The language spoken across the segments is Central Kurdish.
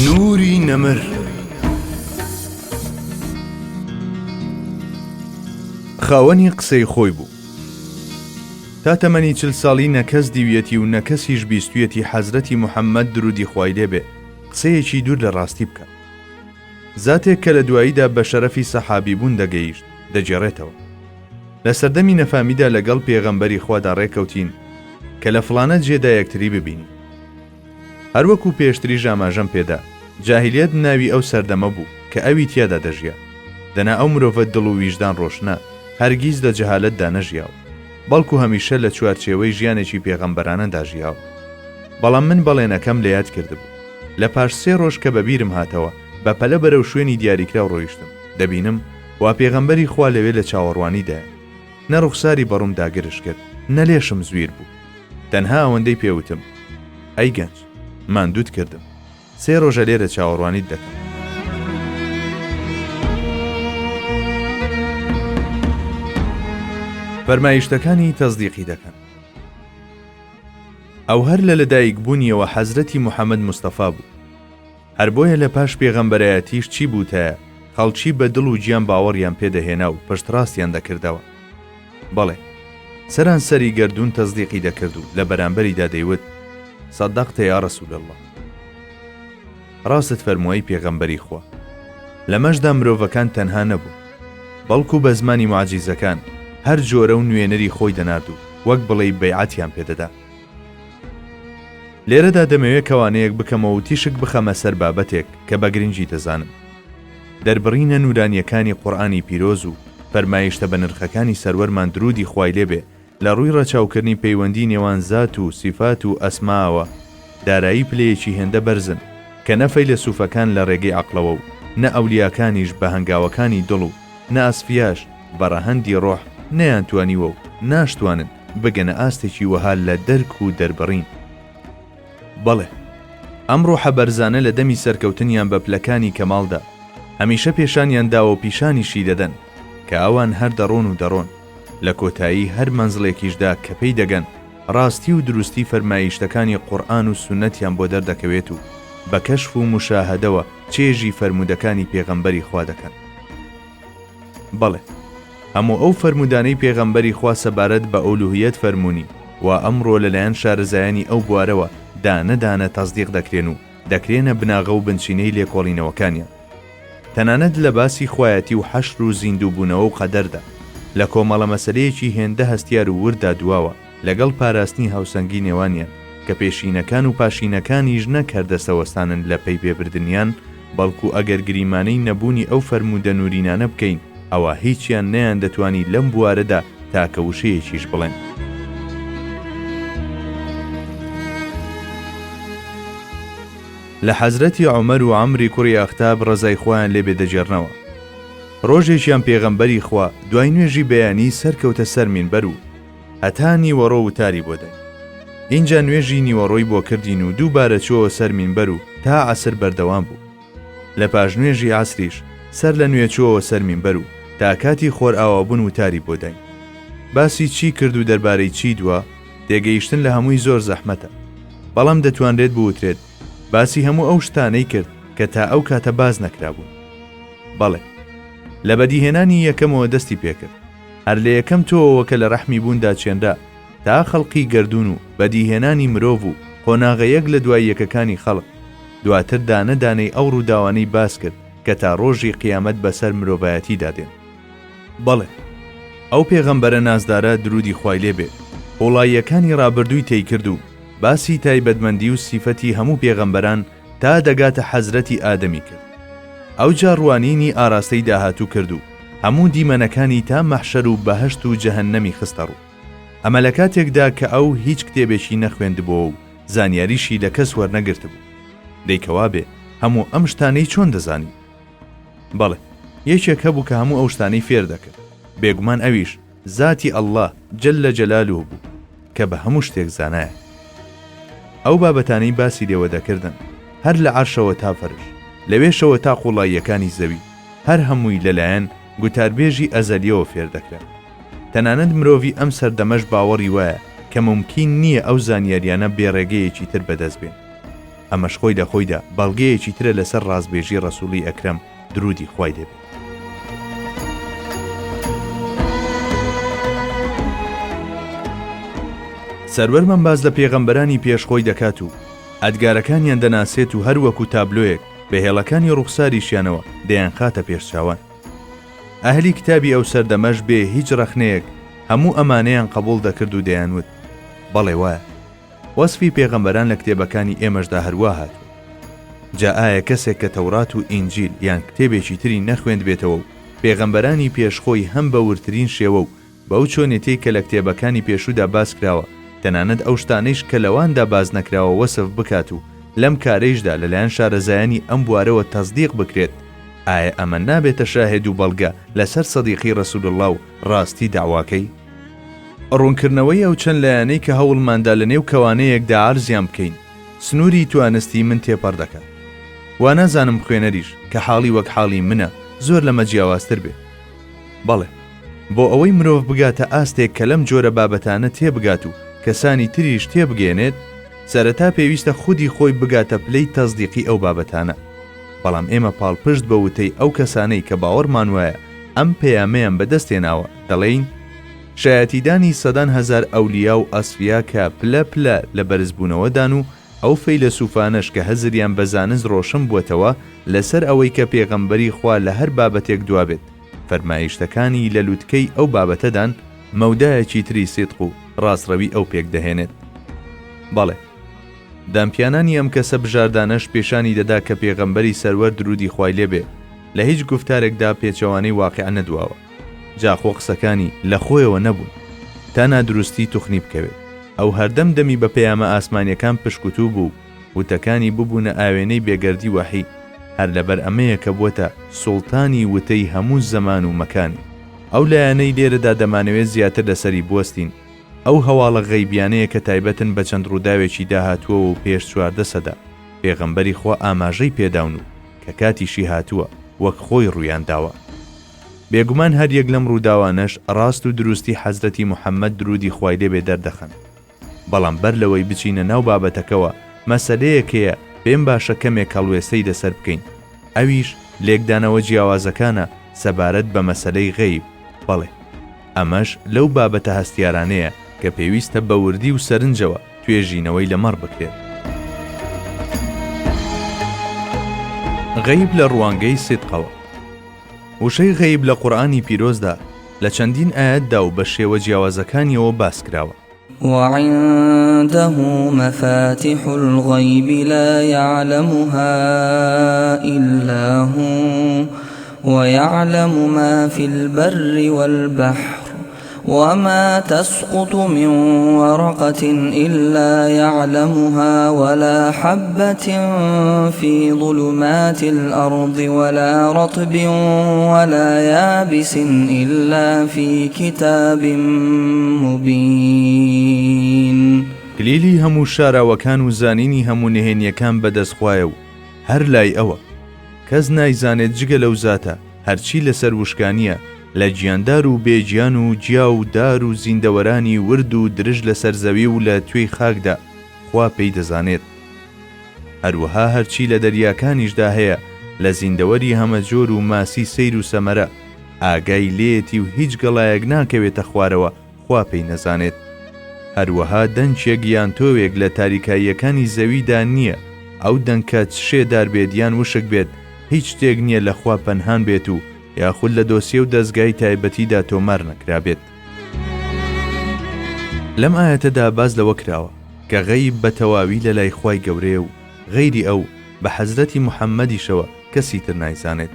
نوری نەمر. خاوەنی قسەی خۆی بوو. تا تەمەنی 40 ساڵی نەکەس دیویەتی و نەکەسیش بیستویەتی حەزرەتی موحەممەد درودی خوای لێبێ قسەیەکی دوور لە ڕاستی بکە. زاتێک کە لە دواییدا بە شەرەفی سەحابی بوون دەگەیشت دەجێڕێتەوە. لە سەردەمی نەفامیدا لەگەڵ پێغەمبەری خوادا ڕێکەوتین کە لە فڵانە جێدا یەکتری ببینی. هەروەکو پێشتری ژاماژەم پێدا جاهیلیەت ناوی ئەو سەردەمە بوو کە ئەوی تیادا دەژیا. دەنا ئەو مرۆڤە دڵ و ویژدان ڕۆشنە هەرگیز لە جەهالەتدا نەژیاوە، بەڵکو هەمیشە لە چوارچێوەی ژیانێکی پێغەمبەرانەدا ژیاوە. بەڵام من بەڵێنەکەم لە یاد کردبوو. لە پاش 3 ڕۆژ کە بەبیرم هاتەوە بە پەلە بەرەو شوێنی دیاریکراو ڕۆیشتم، دەبینم وا پێغەمبەری خوا لەوێ لە چاوەڕوانیدایە. نە ڕوخساری بەڕووم داگرش کرد، نە لێشم زویر بوو. تەنها ئەوەندەی پێوتم: ئەی گەنج، ماندووت کردم، 3 ڕۆژە لێرە چاوەڕوانیت دەکەم. فەرمایشتەکانی تەزدیقی دەکەن. ئەو هەر لە لەدایک بوونیەوە حەزرەتی موحەممەد مستەفا بوو. هەر بۆیە لە پاش پێغەمبەرایەتیش چی بووتایە خەڵکی بە دڵ و گیان باوەڕیان پێدەهێنا و پشتڕاستیان دەکردەوە. بەڵێ، سەران سەری گەردوون تەزدیقی دەکرد و لە بەرامبەریدا دەیوت: سەدەقتە یا ڕەسوول الله. ڕاست فەرمووی پێغەمبەری خوا. لە مەشدا مرۆڤەکان تەنها نەبوو، بەڵکو بە زمانی معجیزەکان هەر جۆرە و نوێنەری خۆی دەنارد و وەک بڵێ بەیعەتیان پێدەدا. لێرەدا دەمەوێت کەوانەیەک بکەمەوە و تیشک بخەمە سەر بابەتێک کە بە گرنگی دەزانم. دەربڕینە نورانیەکانی قورئانی پیرۆز و فەرمایشتە بە نرخەکانی سەروەرمان درودی خوای لێبێ لە ڕووی ڕەچاوکردنی پەیوەندی نێوان زات و سیفات و ئەسماوە. دارایی پلەیەکی هێندە بەرزن کە نەفەی لە سوفەکان لە ڕێگەی عەقڵەوە و نە ئەولیاکانیش بە هەنگاوەکانی دڵ و نە ئەسفیاش بەڕەهەندی ڕۆح نەیانتوانیوە و ناشتوانن بگەنە ئاستێکی وەها لە دەرک و دەربڕین. بەڵێ، ئەم ڕۆحە بەرزانە لە دەمی سەرکەوتنیان بە پلەکانی کەماڵدا هەمیشە پێشانیان داوە و پیشانیشی دەدەن کە ئەوان هەر دەڕۆن و دەڕۆن. لە کۆتایی هەر مەنزڵێکیشدا کە پێی دەگەن ڕاستی و دروستی فەرمایشتەکانی قورئان و سونەتیان بۆ دەردەکەوێت و بە کەشف و مشاهدەوە چێژی فەرمودەکانی پێغەمبەری خوا دەکەن. بەڵێ، هەموو ئەو فەرمودانەی پێغەمبەری خوا سەبارەت بە ئولوهیەت فەرموونی و ئەمڕۆ لەلایەن شارەزایانی ئەو بوارەوە دانەدانە تەزدیق دەکرێن و دەکرێنە بناغە و بنچینەی لێکۆڵینەوەکانیان. تەنانەت لە باسی خوایەتی و حەشر و زیندووبوونەوە و قەدەردا لە کۆمەڵە مەسەلەیەکی هێندە هەستیار و وردا دواوە لەگەڵ پاراستنی هاوسەنگی نێوانیان کە پێشینەکان و پاشینەکانیش نەکردە سەوەستانن لە پێی پێبردنیان، بەڵکو ئەگەر گریمانەی نەبوونی ئەو فەرمودە نورینانە بکەین ئەوە هیچیان نەیان دەتوانی لەم بوارەدا تاکە وشەیەکیش بڵێن. لە حەزرەتی عومەر و عەمری کوڕی ئەختاب ڕەزای خۆیان لێبێ دەجێڕنەوە. ڕۆژێکیان پێغەمبەری خوا دوای نوێژی بەیانی سەرکەوتە سەر مینبەر و هەتا نیوەڕۆ وتاری بۆ دەین. اینجا نوێژی نیوەڕۆی بۆ کردین و دووبارە چووە سەر مینبەر و تا عەسر بەردەوام بوو. لە پاش نوێژی عەسریش سەر لە نوێ چووەوە سەر مینبەر و تا کاتی خۆر ئاوابوون وتاری بۆ دەین. باسی چی کرد و دەربارەی چی دووە تێگەیشتن لە هەمووی زۆر زەحمەتە، بەڵام دەتوانرێت بوترێت باسی هەموو ئەو شتانەی کرد کە تا ئەو کاتە باز نەکرابوون. بەڵێ، لە بەدیهێنانی یەکەمەوە دەستی پێکرد، هەر لە یەکەم تۆوە کە لە ڕەحمی بووندا چێنرا تا خەڵقی گەردون و بەدیهێنانی مرۆڤ و قۆناغەیەک لە دوای یەکەکانی خەڵق. دواتر دانەدانەی ئەو ڕووداوانەی باس کرد کە تا ڕۆژی قیامەت بەسەر مرۆڤایەتی دادێن. بەڵێ، ئەو پێغەمبەرە نازدارە درودی خوای لێبێ وڵایەکانی ڕابردووی تێی کرد و باسی تایبەتمەندی و سیفەتی هەموو پێغەمبەران تا دەگاتە حەزرەتی ئادەمی کرد. ئەو جاڕوانینی ئاراستەی داهاتوو کرد و هەموو دیمەنەکانی تا مەحشەر و بەهەشت و جەهەنەمی خستە ڕوو. ئەمە لە کاتێکدا کە ئەو هیچ کتێبێکی نەخوێندبووە و زانیاریشی لە کەس وەرنەگرت بوو. دەیکەوا بێ هەموو ئەم شتانەی چۆن دەزانی؟ بەڵێ، یەکێک هەبوو کە هەموو ئەو شتانەی فێر دەکرد، بێگومان ئەویش زاتی ئەڵڵاه جەلە جەلالوه بوو کە بە هەموو شتێک زانایە. ئەو بابەتانەی باسی لێوە دەکردن هەر لە عەرشەوە تا فەرش، لەوێشەوە تا قوڵاییەکانی زەوی، هەر هەمووی لەلایەن گوتاربێژی ئەزەلیەوە فێر دەکرێت. تەنانەت مرۆڤی ئەم سەردەمەش باوەڕی وایە کە ممکن نییە ئەو زانیاریانە بێڕێگەیەکی تر بەدەست بێن. ئەمەش خۆی لە خۆیدا بەڵگەیەکی ترە لەسەر ڕازبێژی ڕەسووڵی ئەکرەم درودی خوای لێبێت. سەروەرمان باز لە پێغەمبەرانی پێشخۆی دەکات و ئەدگارەکانیان دەناسێت و هەروەکو تابلۆیەک بەهێڵەکانی ڕوخساریشیانەوە دەیان خاتە پێشچاوان. ئەهلی کتابی ئەو سەردەمەش بێ هیچ ڕەخنەیەک هەموو ئەمانەیان قبول دەکرد و دەیانوت بەڵێ وایە وەسفی پێغەمبەران لە کتێبەکانی ئێمەشدا هەروە هاتووە. جا ئایا کەسێک کە تەورات و ئینجیل یان کتێبێکی تری نەخوێند بێتەوە و پێغەمبەرانی پێشخۆی هەم بە ورترین شێوە و بەو چۆنێتی کە لە کتێبەکانی پێشوودا باس کراوە تەنانەت ئەو شتانەیش کە لەواندا باز نەکراوە وەسف بکات و لەم کارەیشدا لەلایەن شارەزایانی ئەم بوارەوە تەصدیق بکرێت، ئایا ئەمە نابێتە شاهێد و بەڵگە لەسەر سەدیقی ڕەسوول الله و ڕاستی داواکەی؟ ڕوونکردنەوەی ئەو چەند لایەنەی کە هەوڵماندا لە نێو کەوانەیەکدا عەرزیان بکەین سنووری توانستی من تێپەڕ دەکات. وا نازانم خوێنەریش کە حاڵی وەک حاڵی منە زۆر لەمە جیاوازتر بێ. بەڵێ بۆ ئەوەی مرۆڤ بگاتە ئاستێک کە لەم جۆرە بابەتانە تێبگات و کەسانی تریش تێبگێنێت، سەرەتا پێویستە خودی خۆی بگاتە پلەی تەصدیقی ئەو بابەتانە. بەڵام ئێمە پاڵپشت بە وتەی ئەو کەسانەی کە باوەڕمان وایە ئەم پەیامەیان بەدەستێناوە دەڵێین شایەتیدانی سەدان هەزار ئەولیا و ئەسفیا کە پلە پلە لە بەرزبوونەوەدان و ئەو فەیلسوفانەش کە هەزریان بە زانست ڕۆشن بووەتەوە لەسەر ئەوەی کە پێغەمبەری خوا لە هەر بابەتێک دوابێت فەرمایشتەکانی لە لووتکەی ئەو بابەتەدان مەودایەکی تری سیدق و ڕاستڕەوی ئەو پێک دەهێنێت. بەڵێ دامپیانانی ئەم کەسە بژاردانەش پێشانی دەدا کە پێغەمبەری سەروەر درودی خوای لێبێ لە هیچ گفتارێکدا پێچەوانەی واقع نەدواوە، جاخۆ قسەکانی لە خۆیەوە نەبوون تا نادروستی توخنی بکەوێت. ئەو هەردەم دەمی بە پەیامە ئاسمانیەکان پشکوتوو بوو وتەکانی ببوونە ئاوێنەی بێگەردی وەحی، هەر لەبەر ئەمەیە کە بووەتە سوڵتانی وتەی هەموو زەمان و مەکانی. ئەو لایەنەی لێرەدا دەمانەوێت زیاتر لەسەری بوەستین ئەو هەواڵە غەیبیانەیە کە تایبەتن بە چەند ڕووداوێکی داهاتووە و پێش 14 سەدا پێغەمبەری خوا ئاماژەی پێداون و کە کاتیشی هاتووە وەک خۆی ڕوویان داوە. بێگومان هەر یەک لەم ڕووداوانەش ڕاست و دروستی حەزرەتی موحەممەد درودی خوای لێبێ دەردەخەن. بەڵام بەر لەوەی بچینە ناو بابەتەکەوە مەسەلەیەکەیە پێم باشە کەمێک هەڵوێستەی دەسەر بکەین، ئەویش لێکدانەوە جیاوازەکانە سەبارەت بە مەسەلەی غەیب. بەڵێ ئەمەش لەو بابەتە هەستیارانەیە کە پێویستە بە وردی و سەرنجەوە توێژینەوەی لەمەڕ بکرێت. غەیب لە ڕوانگەی سیدقەوە. وشەی غەیب لە قورئانی پیرۆزدا لە چەندین ئاەتدا و بە شێوە جیاوازەکانیەوە باس کراوە. وعنده مفاتح الغيب لا يعلمها إلا هو ويعلم ما في البر والبحر وما تسقط من ورقة إلا يعلمها ولا حبة في ظلمات الأرض ولا رطب ولا يابس إلا في كتاب مبين. کلیلی هەموو شاراوەکان و زانینی هەموو نهێنیەکان بەدەستخوایە و هەر لای ئەوە کەس نایزانێت جگە لەو زاتە هەرچی لەسەر وشکانیە لە گیاندار و بێگیان و جیا و دار و زیندەوەرانی ورد و درژ لەسەر زەوی و لە توێی خاکدا خوا پێی دەزانێت. هەروەها هەرچی لە دەریاکانیشدا هەیە لە زیندەوەری هەمەجۆر و ماسی سەیر و سەمەرە ئاگای لێتی و هیچ گەڵایەک ناکەوێتە خوارەوە خوا پێی نەزانێت. هەروەها دەنچێک یان تۆوێک لە تاریکاییەکانی زەویدا نییە، ئەو دەنکە شێدار بێت یان وشک بێت هیچ شتێک نییە لە خوا پەنهان بێت و یاخود لە دۆسیە و دەستگای تایبەتیدا تۆمار نەکرابێت. لەم ئاەتەدا باز لەوە کراوە کە غەیب بە تەواوی لە لای خوای گەورەیە و غەیری ئەو بە حەزرەتی موحەممەدیشەوە کەسی تر نایزانێت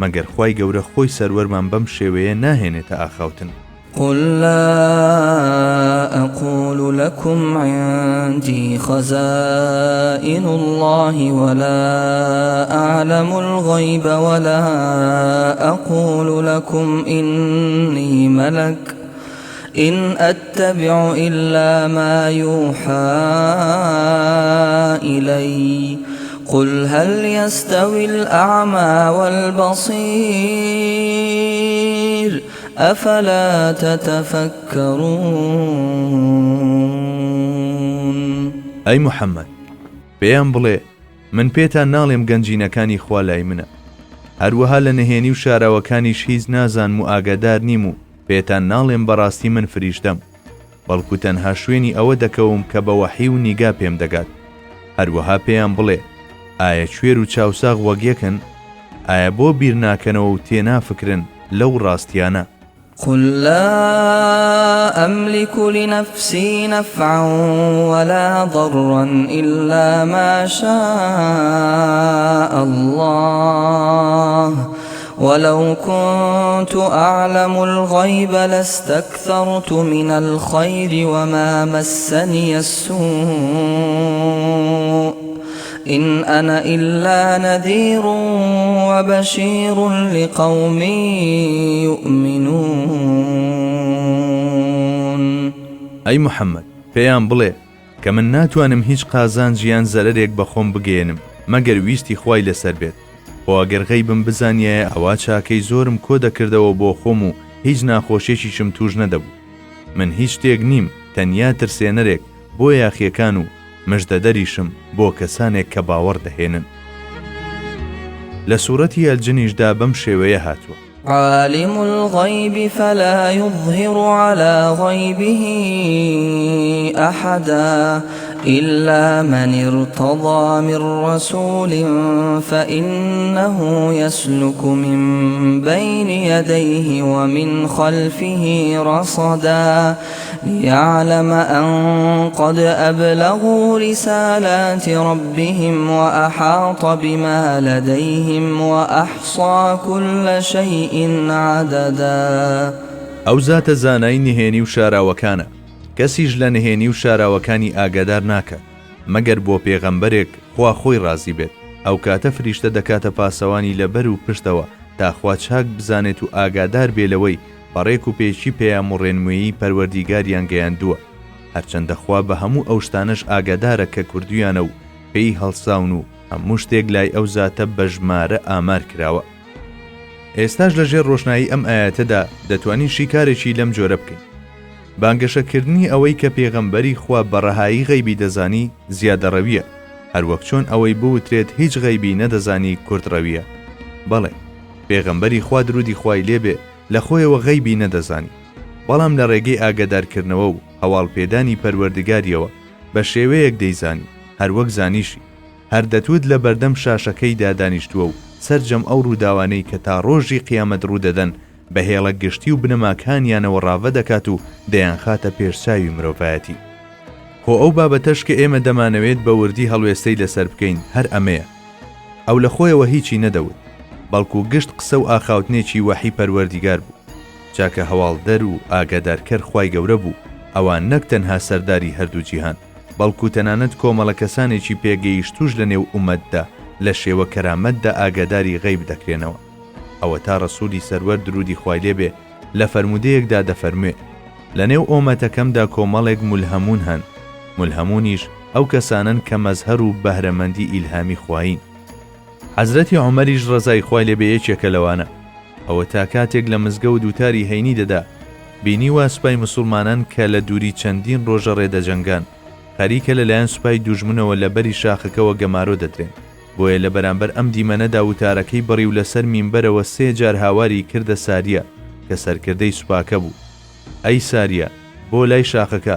مەگەر خوای گەورە خۆی سەروەرمان بەم شێوەیە ناهێنێتە ئاخاوتن. قل لا أقول لكم عندي خزائن الله ولا أعلم الغيب ولا أقول لكم إني ملك إن أتبع إلا ما يوحى إلي قل هل يستوي الأعمى والبصير أفلا تتفكرون. ئەی موحەممەد، پێیان بڵێ من پێتان ناڵێم گەنجینەکانی خوا لای منە، هەروەها لە نهێنی و شاراوەکانیش هیچ نازانم و ئاگادار نیم و پێتان ناڵێم بەڕاستی من فریشتەم، بەڵکو تەنها شوێنی ئەوە دەکەوم کە بە وەحی و نیگا پێم دەگات. هەروەها پێیان بڵێ ئایا کوێر و چاوساغ وەک یەکن؟ ئایا بۆ بیر ناکەنەوە و تێنافکرن لەو ڕاستیانە؟ قل لا أملك لنفسي نفعا ولا ضرا إلا ما شاء الله ولو كنت أعلم الغيب لاستكثرت من الخير وما مسني السوء إن أنا إلا نذير وبشير لقوم يؤمنون. أي محمد پێیان بڵێ کە من ناتوانم هیچ قازان ژیان زەرەرێک بەخۆم بگێنم مەگەر ویستی خوای لەسەر بێت، بۆ ئەگەر غەیبم بزانیایە ئەوا چاکەی زۆرم کۆ دەکردەوە بۆ خۆم و هیچ ناخۆشیێکیشم توش نەدەبوو. من هیچ شتێک نیم تەنیا ترسێنەرێک بۆ یاخیەکان و مژدەدەریشم بۆ کەسانێک کە باوەڕ دەهێنن. لە سوورەتی ئەلجنیشدا بەم شێوەیە هاتووە: عالم الغيب فلا يظهر على غيبه أحدا إلا من ارتضى من رسول فإنه يسلك من بين يديه ومن خلفه رصدا ليعلم أن قد أبلغوا رسالات ربهم وأحاط بما لديهم وأحصى كل شيء عددا. ئەو زاتە زانای نهێنی و شاراوەکانە، کەسیش لە نهێنی و شاراوەکانی ئاگادار ناکە مەگەر بۆ پێغەمبەرێک خوا خۆی ڕازی بێت. ئەو کاتە فریشتە دەکاتە پاسەوانی لەبەر و پشتەوە تاخوا چاک بزانێت و ئاگادار بێلەوەی بەڕێک و پێچی پێیان و ڕێنمویی پەروەردیگاریان گەیاندووە، هەرچەندە خوا بە هەموو ئەو شتانەش ئاگادارە کە کردویانە و پێی هەڵساون و هەموو شتێک لای ئەو زاتە بە ژمارە ئامار کراوە. ئێستاش لەژێر ڕۆشنایی ئەم ئاەتەدا دەتوانین شیکارێکی لەم جۆرە بکەین. بانگەشەکردنی ئەوەی کە پێغەمبەری خوا بەڕەهایی غەیبی دەزانی زیادەڕەویە، هەروەک چۆن ئەوەی بوترێت هیچ غەیبی نەدەزانی کورتڕەویە. بەڵێ پێغەمبەری خوا درودی خوای لێبێ لە خۆیەوە غەیبی نەدەزانی، بەڵام لە ڕێگەی ئاگادارکردنەوە و هەواڵپێدانی پەروەردگاریەوە بە شێوەیەک دەیزانی، هەروەک زانیشی هەر دەتوت لە بەردەم شاشەکەی دادانیشتووە و سەرجەم ئەو ڕووداوانەی کە تا ڕۆژی قیامەت ڕوودەدەن بە هێڵە گشتی و بنەماکانیانەوە ڕاوە دەکات و دەیان خاتە پێشچاوی مرۆڤایەتی. خۆ ئەو بابەتەش کە ئێمە دەمانەوێت بە وردی هەڵوێستەی لەسەر بکەین هەر ئەمەیە: ئەو لە خۆیەوە هیچی نەدەوت، بەڵکو گشت قسە و ئاخاوتنێکی وەحی پەروەردیگار بوو. چاکە هەواڵدەر و ئاگادارکەر خوای گەورە بوو، ئەوان نەک تەنها سەرداری هەردوو جیهان، بەڵکو تەنانەت کۆمەڵە کەسانێکی پێگەیشتوش لە نێو ئومەتدا لە شێوە کەرامەتدا ئاگاداری غەیب دەکرێنەوە. ئەوە تا ڕەسوولی سەروەر درودی خوای لێبێ لە فەرمودەیەکدا دەفەرموێ: لە نێو ئۆمەتەکەمدا کۆمەڵێک مولهەمون هەن، مولهەمونیش ئەو کەسانن کە مەزهەر و بەهرەمەندی ئیلهامی خوایین. حەزرەتی عومەریش ڕەزای خوای لێبێ یەکێکە لەوانە. ئەوە تا کاتێک لە مزگەوت دووتاری هەینی دەدا بینی وا سوپای موسڵمانان کە لە دووری چەندین ڕۆژە ڕێدەجەنگان خەریکە لەلایەن سوپای دوژمنەوە لە بەری شاخەکەوە گەمارۆ دەدرێن. بۆیە لە بەرامبەر ئەم دیمەنەدا وتارەکەی بڕی و لەسەر مینبەرەوە 3 جار هاواری کردە ساریە کە سەرکردەی سوپاکە بوو: ئەی ساریە، بۆ لای شاخەکە.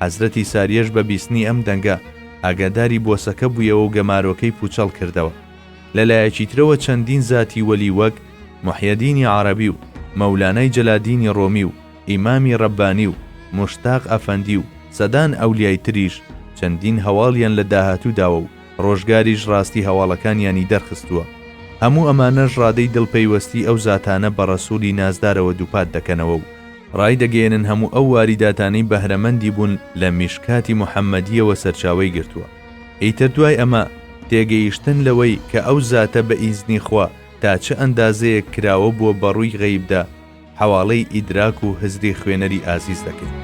حەزرەتی ساریەش بە بیستنی ئەم دەنگە ئاگاداری بۆسەکە بوویەوە و گەمارۆکەی پوچەڵ کردەوە. لەلایەکی ترەوە چەندین زاتی وەلی وەک محیەدینی عەرەبی و مەولانای جەلادینی ڕۆمی و ئیمامی ڕەبانی و مشتاق ئەفەندی و سەدان ئەولیای تریش چەندین هەواڵیان لە داهاتووداوە و ڕۆژگاریش ڕاستی هەواڵەکانیانی دەرخستووە. هەموو ئەمانەش ڕادەی دڵپەیوەستی ئەو زاتانە بە ڕەسوولی نازدارەوە دووپات دەکەنەوە و ڕای دەگەێنن هەموو ئەو واریداتانەی بەهرەمەندی بوون لە میشکاتی موحەممەدیەوە سەرچاوەی گرتووە. ئیتر دوای ئەمە تێگەیشتن لەوەی کە ئەو زاتە بە ئیزنی خوا تا چه ئەندازەیەک کراوە بووە بەڕووی غەیبدا حواڵەی ئیدراک و هزری خوێنەری ئازیز دەکەین.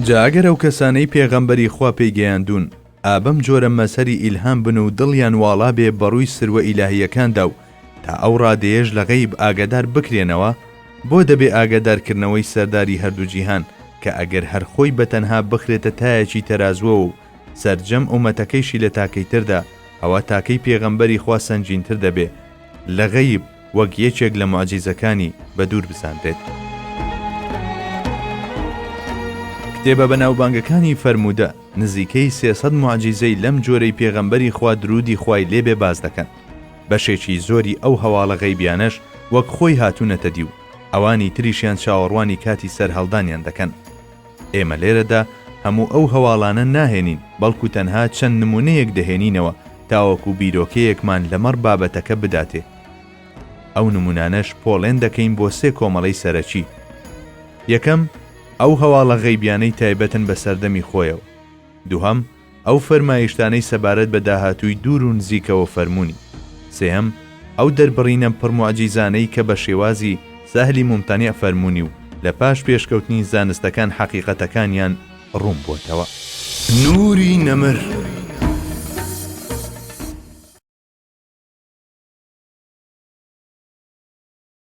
جاگەر ئەو کەسانەی پێغەمبەری خوا پێیگەیاندون ئابەم جۆرە مەسەری ئیلهام بن و دڵیان واڵا بێ بەڕووی سروە ئیلاهیەکاندا و تا ئەو ڕادەیەش لە غەیب ئاگادار بکرێنەوە، بۆ دەبێ ئاگادارکردنەوەی سەرداری هەردوو جیهان کە ئەگەر هەر خۆی بەتەنها بخرێتە تایەکی تەرازووە و سەرجەم ئومەتەکەیشی لە تاکەیتردا، ئەوە تاکەی پێغەمبەری خوا سەنگینتر دەبێ لە غەیب وەک یەکێک لە موعجیزەکانی بەدوور بزانرێت. کتێبە بەناوبانگەکانی فەرموودە نزیکەی 300 موعجیزەی لەم جۆرەی پێغەمبەری خوا درودی خوای لێبێ باز دەکەن. بەشێکی زۆری ئەو هەواڵە غەیبیانەش وەک خۆی هاتوونەتە دی و ئەوانی تریشیان چاوەڕوانی کاتی سەر هەڵدانیان دەکەن. ئێمە لێرەدا هەموو ئەو هەواڵانە ناهێنین، بەڵکو تەنها چەند نمونەیەک دەهێنینەوە تاوەکو بیرۆکەیەکمان لەمەڕ بابەتەکە بداتێ. ئەو نمونانەش پۆڵێن دەکەین بۆ 3 کۆمەڵەی سەرەکی. یەکەم، ئەو هەواڵە غەیبیانەی تایبەتن بە سەردەمی خۆیەوە. دووهەم، ئەو فەرمایشتانەی سەبارەت بە داهاتووی دوور و نزیکەوە فەرموونی. سێهەم، ئەو دەربڕینە پڕموعجیزانەی کە بە شێوازی سەهلی ممتەنیع فەرموونی و لە پاش پێشکەوتنی زانستەکان حەقیقەتەکانیان ڕوون بووتەوە. نوری نەمر